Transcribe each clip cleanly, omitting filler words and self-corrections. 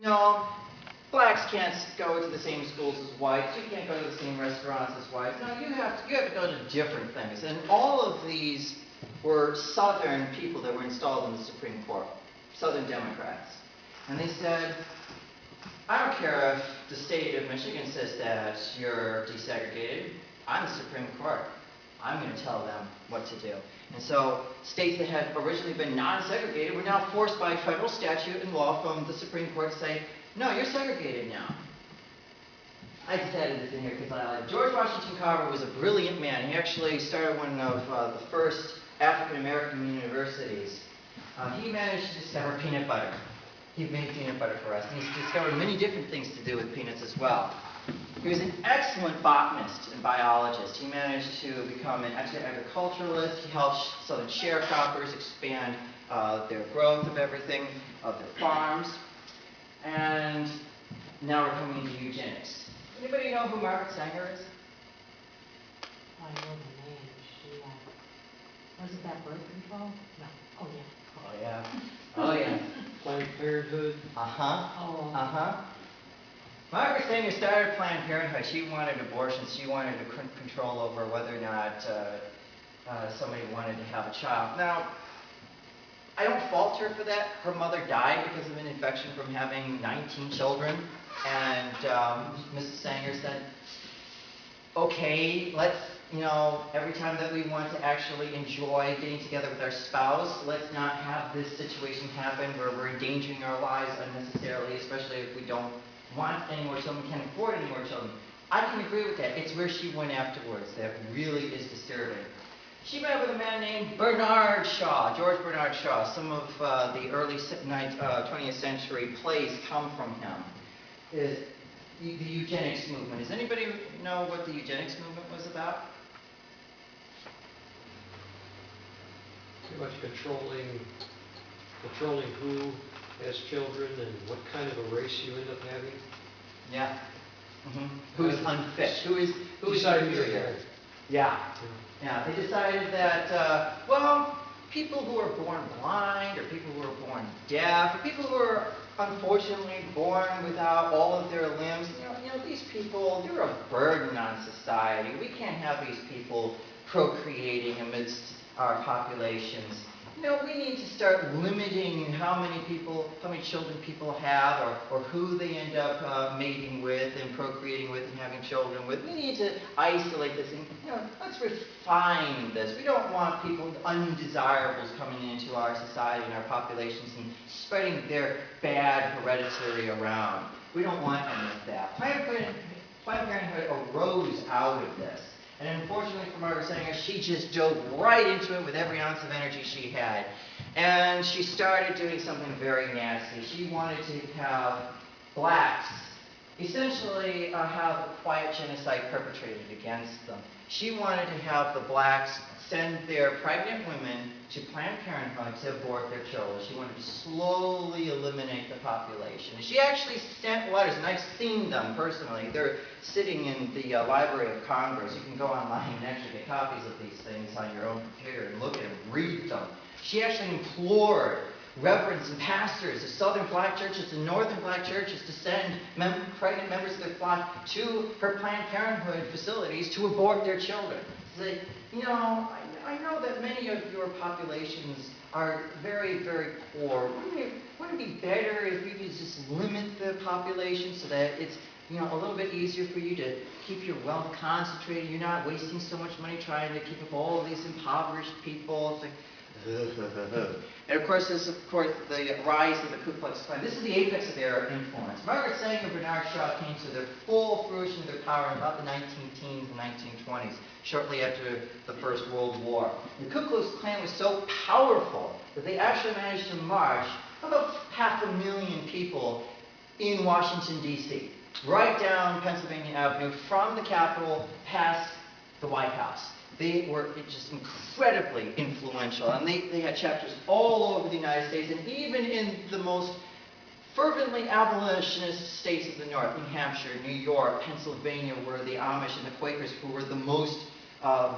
No, blacks can't go to the same schools as whites. You can't go to the same restaurants as whites. No, you have to go to different things. And all of these were Southern people that were installed in the Supreme Court, Southern Democrats. And they said, I don't care if the state of Michigan says that you're desegregated. I'm the Supreme Court. I'm going to tell them what to do. And so states that had originally been non-segregated were now forced by federal statute and law from the Supreme Court to say, no, you're segregated now. I just added this in here because I like it. George Washington Carver was a brilliant man. He actually started one of the first African-American universities. He managed to discover peanut butter. He made peanut butter for us. And he's discovered many different things to do with peanuts as well. He was an excellent botanist and biologist. He managed to become an excellent agriculturalist. He helped southern sharecroppers expand their growth of everything, of their farms. And now we're coming into eugenics. Anybody know who Margaret Sanger is? I know the name. She, wasn't that birth control? No. Oh, yeah. Oh, yeah. Oh, yeah. Planned Parenthood. Uh-huh. Oh. Uh-huh. Margaret Sanger started Planned Parenthood. She wanted abortions. She wanted to control over whether or not somebody wanted to have a child. Now, I don't fault her for that. Her mother died because of an infection from having 19 children. And Mrs. Sanger said, okay, let's, every time that we want to actually enjoy getting together with our spouse, let's not have this situation happen where we're endangering our lives unnecessarily, especially if we don't want any more children, can't afford any more children. I can agree with that. It's where she went afterwards that really is disturbing. She met with a man named Bernard Shaw, George Bernard Shaw. Some of the early 20th century plays come from him. Is the eugenics movement. Does anybody know what the eugenics movement was about? Pretty much controlling who has children and what kind of a race you end up having. Yeah. Mm-hmm. Who is unfit? Who is inferior? Yeah. Yeah. They decided that people who are born blind, or people who are born deaf, or people who are unfortunately born without all of their limbs, these people, they're a burden on society. We can't have these people procreating amidst our populations. We need to start limiting how many children people have, or who they end up mating with and procreating with and having children with. We need to isolate this and, let's refine this. We don't want people, undesirables, coming into our society and our populations and spreading their bad hereditary around. We don't want any of that. Planned Parenthood arose out of this. And unfortunately for Margaret Sanger, she just dove right into it with every ounce of energy she had. And she started doing something very nasty. She wanted to have blacks essentially have a quiet genocide perpetrated against them. She wanted to have the blacks send their pregnant women to Planned Parenthood to abort their children. She wanted to slowly eliminate the population. And she actually sent letters, and I've seen them personally. They're sitting in the Library of Congress. You can go online and actually get copies of these things on your own computer and look at them, read them. She actually implored reverends and pastors of southern black churches and northern black churches to send pregnant members of their flock to her Planned Parenthood facilities to abort their children. Say, I know that many of your populations are very, very poor. Wouldn't it be better if you could just limit the population so that it's a little bit easier for you to keep your wealth concentrated? You're not wasting so much money trying to keep up all of these impoverished people. It's like, and of course, there's the rise of the Ku Klux Klan. This is the apex of their influence. Margaret Sanger and Bernard Shaw came to their full fruition of their power in about the 19-teens and 1920s, shortly after the First World War. The Ku Klux Klan was so powerful that they actually managed to march about 500,000 people in Washington, D.C., right down Pennsylvania Avenue from the Capitol past the White House. They were just incredibly influential, and they had chapters all over the United States, and even in the most fervently abolitionist states of the North, New Hampshire, New York, Pennsylvania, were the Amish and the Quakers who were the most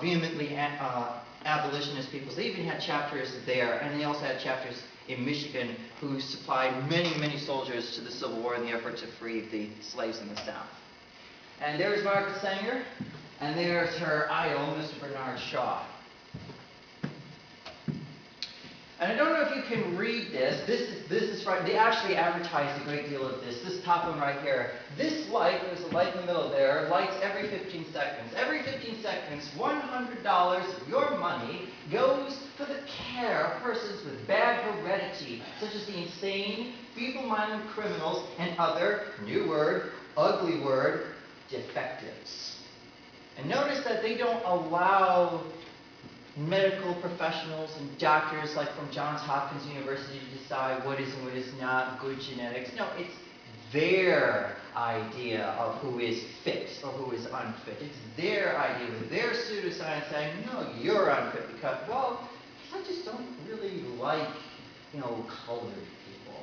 vehemently abolitionist peoples. They even had chapters there, and they also had chapters in Michigan who supplied many, many soldiers to the Civil War in the effort to free the slaves in the South. And there's Margaret Sanger, and there's her idol, Mr. Bernard Shaw. And I don't know if you can read this. This is right. They actually advertised a great deal of this. This top one right here. This light, there's a light in the middle there, lights every 15 seconds. Every 15 seconds, $100 of your money goes for the care of persons with bad heredity, such as the insane, feeble-minded criminals, and other, new word, ugly word, defectives. And notice that they don't allow medical professionals and doctors like from Johns Hopkins University to decide what is and what is not good genetics. No, it's their idea of who is fit or who is unfit. It's their idea with their pseudoscience saying, no, you're unfit because, well, I just don't really like, colored people.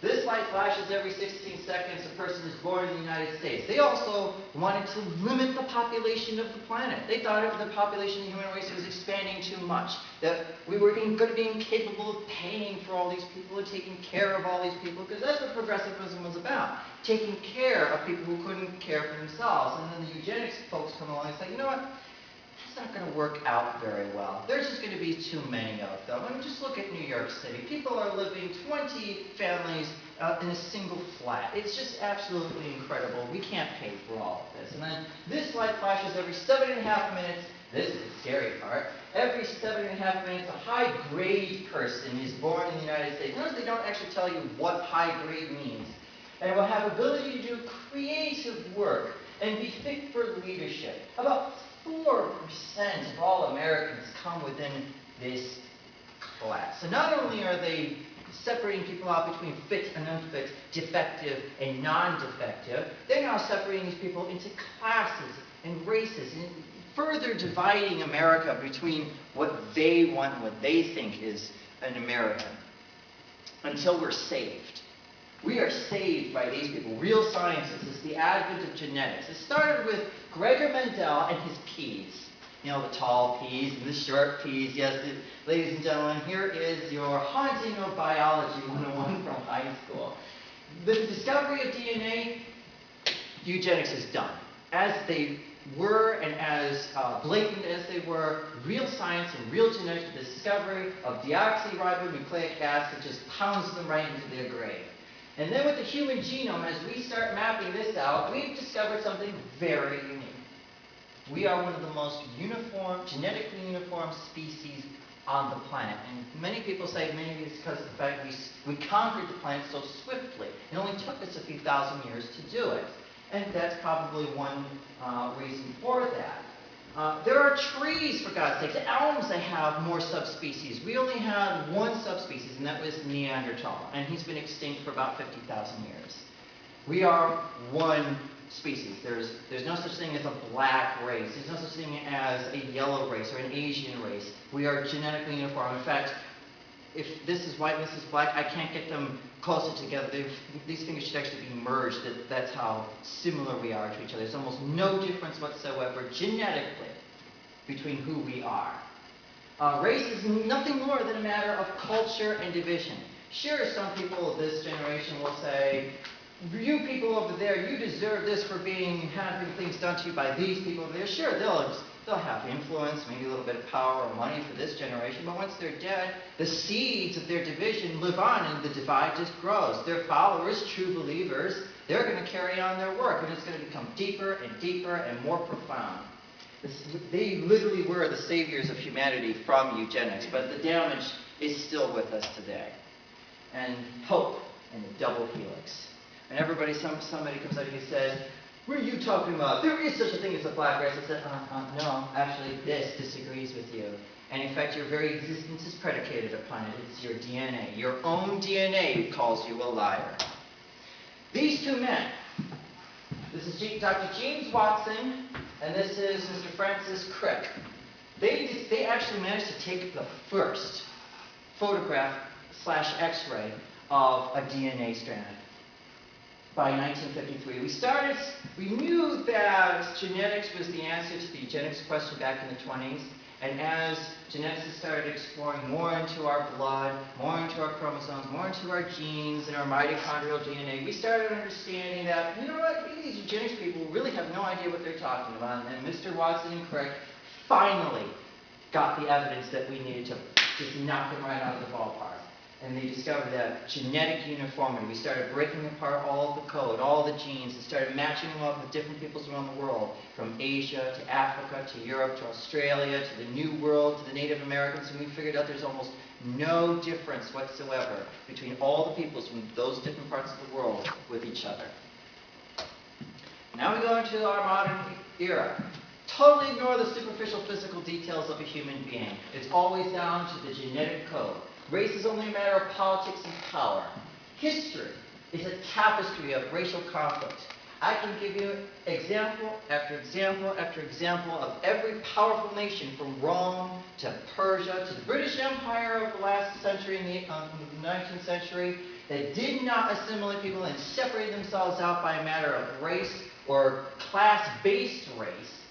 This light flashes every 16 seconds. A person is born in the United States. They also wanted to limit the population of the planet. They thought the population of the human race was expanding too much, that we were going to be incapable of paying for all these people and taking care of all these people, because that's what progressivism was about, taking care of people who couldn't care for themselves. And then the eugenics folks come along and say, you know what? It's not going to work out very well. There's just going to be too many of them. I mean, just look at New York City. People are living 20 families in a single flat. It's just absolutely incredible. We can't pay for all of this. And then this light flashes every 7.5 minutes. This is the scary part. Every 7.5 minutes, a high-grade person is born in the United States. Notice they don't actually tell you what high-grade means. And will have ability to do creative work and be fit for leadership. About 4% of all Americans come within this class. So not only are they separating people out between fit and unfit, defective and non-defective, they're now separating these people into classes and races, and further dividing America between what they want and what they think is an American, until we're saved. We are saved by these people. Real sciences is the advent of genetics. It started with Gregor Mendel and his peas. The tall peas and the short peas. Yes, ladies and gentlemen, here is your haunting of biology 101 from high school. The discovery of DNA, eugenics is done. As they were and as blatant as they were, real science and real genetics, the discovery of deoxyribonucleic acid just pounds them right into their grave. And then with the human genome, as we start mapping this out, we've discovered something very unique. We are one of the most genetically uniform species on the planet. And many people say maybe it's because of the fact we conquered the planet so swiftly. It only took us a few thousand years to do it. And that's probably one reason for that. There are trees, for God's sake. The elms, they have more subspecies. We only had one subspecies, and that was Neanderthal. And he's been extinct for about 50,000 years. We are one species. There's no such thing as a black race. There's no such thing as a yellow race or an Asian race. We are genetically uniform. In fact, if this is white and this is black, I can't get them closer together. These fingers should actually be merged. That's how similar we are to each other. There's almost no difference whatsoever genetically between who we are. Race is nothing more than a matter of culture and division. Sure, some people of this generation will say, you people over there, you deserve this for having things done to you by these people over there. Sure, they'll have influence, maybe a little bit of power or money for this generation, but once they're dead, the seeds of their division live on and the divide just grows. Their followers, true believers, they're going to carry on their work, and it's going to become deeper and deeper and more profound. They literally were the saviors of humanity from eugenics, but the damage is still with us today. And hope and the double helix. And somebody comes up and says, what are you talking about? There is such a thing as a black race. I said, no, actually this disagrees with you. And in fact, your very existence is predicated upon it. It's your DNA. Your own DNA calls you a liar. These two men, this is Dr. James Watson, and this is Mr. Francis Crick. They actually managed to take the first photograph / X-ray of a DNA strand. By 1953. We knew that genetics was the answer to the eugenics question back in the 20s, And as geneticists started exploring more into our blood, more into our chromosomes, more into our genes and our mitochondrial DNA, we started understanding that, you know what, maybe these eugenics people really have no idea what they're talking about. And Mr. Watson and Crick finally got the evidence that we needed to just knock them right out of the ballpark. And they discovered that genetic uniformity. We started breaking apart all of the code, all the genes, and started matching them up with different peoples around the world, from Asia to Africa to Europe to Australia to the New World to the Native Americans, and we figured out there's almost no difference whatsoever between all the peoples from those different parts of the world with each other. Now we go into our modern era. Totally ignore the superficial physical details of a human being. It's always down to the genetic code. Race is only a matter of politics and power. History is a tapestry of racial conflict. I can give you example after example after example of every powerful nation from Rome to Persia to the British Empire of the last century and the 19th century that did not assimilate people and separate themselves out by a matter of race or class-based race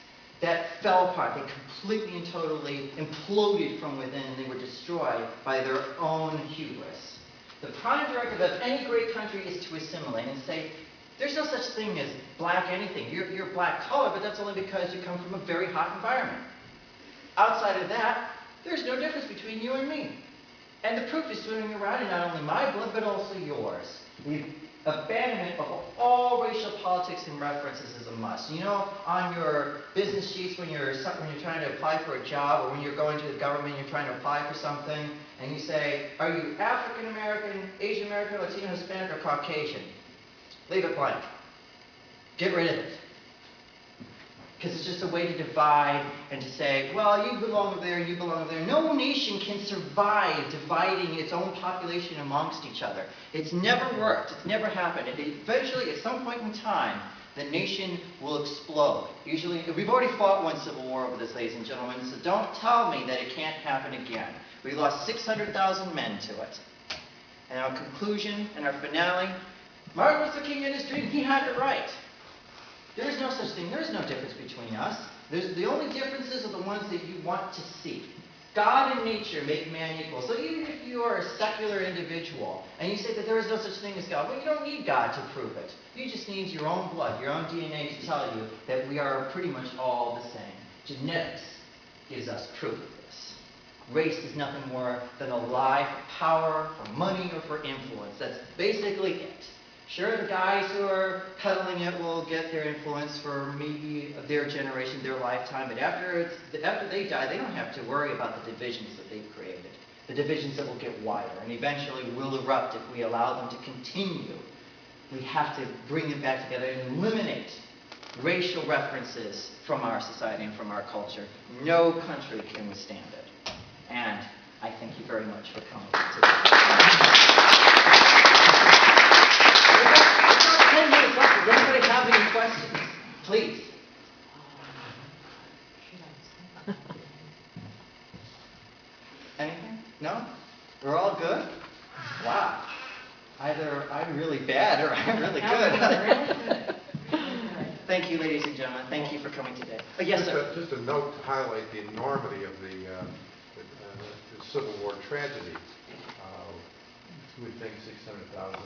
that fell apart. They completely and totally imploded from within, and they were destroyed by their own hubris. The prime directive of any great country is to assimilate and say, there's no such thing as black anything. You're black color, but that's only because you come from a very hot environment. Outside of that, there's no difference between you and me. And the proof is swimming around in not only my blood, but also yours. The abandonment of all racial politics and references is a must. You know, on your business sheets when you're trying to apply for a job, or when you're going to the government, you're trying to apply for something, and you say, are you African American, Asian American, Latino, Hispanic, or Caucasian? Leave it blank. Get rid of it. Because it's just a way to divide and to say, well, you belong over there, you belong over there. No nation can survive dividing its own population amongst each other. It's never worked. It's never happened. And eventually, at some point in time, the nation will explode. Usually, we've already fought one civil war over this, ladies and gentlemen, so don't tell me that it can't happen again. We lost 600,000 men to it. And our conclusion and our finale, Martin Luther King in his dream, he had it right. There is no such thing. There is no difference between us. The only differences are the ones that you want to see. God and nature make man equal. So even if you are a secular individual and you say that there is no such thing as God, well, you don't need God to prove it. You just need your own blood, your own DNA to tell you that we are pretty much all the same. Genetics gives us proof of this. Race is nothing more than a lie for power, for money, or for influence. That's basically it. Sure, the guys who are peddling it will get their influence for maybe their generation, their lifetime, but after they die, they don't have to worry about the divisions that they've created, the divisions that will get wider and eventually will erupt if we allow them to continue. We have to bring them back together and eliminate racial references from our society and from our culture. No country can withstand it. And I thank you very much for coming today. 10 minutes left. Does anybody have any questions? Please. Anything? No? We're all good? Wow. Either I'm really bad or I'm really good. Thank you, ladies and gentlemen. Thank you for coming today. Yes, sir. Just a note to highlight the enormity of the Civil War tragedy. We think 600,000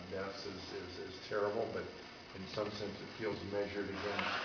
deaths is terrible, but in some sense it feels measured against